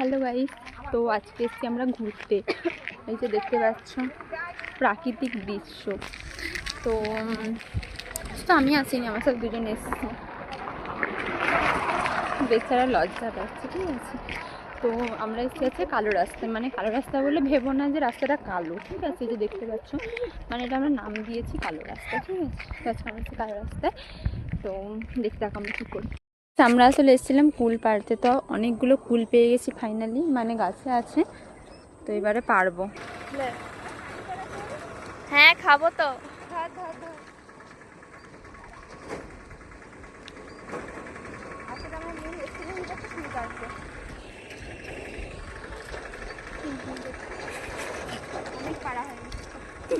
Hello guys, তো আজকে এসেছি আমরা ঘুরতে। এই যে দেখতে পাচ্ছ প্রাকৃতিক দৃশ্য। তো তো আমি আসিনি, আমার সাথে দুজন এসেছি। বেচারা লজ্জা পাচ্ছে, ঠিক আছে। তো আমরা এসে আছে কালো রাস্তায়, মানে কালো রাস্তা বলে ভেবো না যে রাস্তাটা কালো, ঠিক আছে। যে দেখতে পাচ্ছ, মানে এটা আমরা নাম দিয়েছি কালো রাস্তা, ঠিক আছে। তো আজকে আমরা এসেছি কালো রাস্তায়। তো দেখতে থাকো আমরা কী করি। আমরা আসলে এসেছিলাম কুল পাড়তে, তো অনেকগুলো কুল পেয়ে গেছি ফাইনালি, মানে গাছে আছে। তো এবারে পারবো। হ্যাঁ খাবো তো।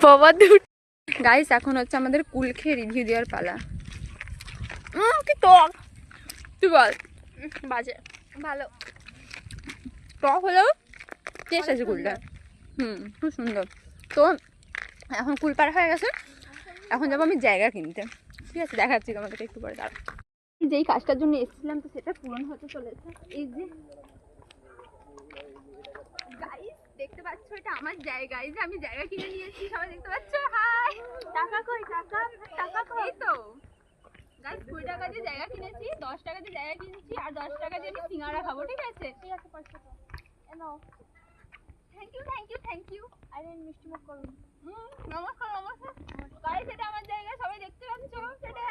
বাবা দুধ গাইস, এখন হচ্ছে আমাদের কুল খেয়ে রিভিউ দেওয়ার পালা। কি টক, তুই বল। বাজে ভালো। টক হলেও টেস্ট আছে কুলটা। খুব সুন্দর। তো এখন কুল পাড়া হয়ে গেছে, এখন যাবো আমি জায়গা কিনতে, ঠিক আছে। দেখাচ্ছি তোমাদেরকে একটু পরে। দাঁড়া, যেই কাজটার জন্য এসেছিলাম তো সেটা পূরণ হতে চলেছে। এই যে গাইস দেখতে পাচ্ছ, এটা আমার জায়গা। এই যে আমি জায়গা কিনে নিয়েছি, সবাই দেখতে পাচ্ছ। হাই, টাকা কই? টাকা টাকা কই? এই তো গাইস 20 টাকা দিয়ে জায়গা কিনেছি, 10 টাকা দিয়ে জায়গা কিনেছি, আর 10 টাকা দিয়ে আমি সিঙ্গারা খাবো, ঠিক আছে। ঠিক আছে, পয়সা দাও। নাও। Thank you thank you thank you. আরে মিষ্টি মুখ করুন। নমস্কার নমস্কার। গাইস এটা আমার জায়গা, সবাই দেখতে পাচ্ছ সেটা।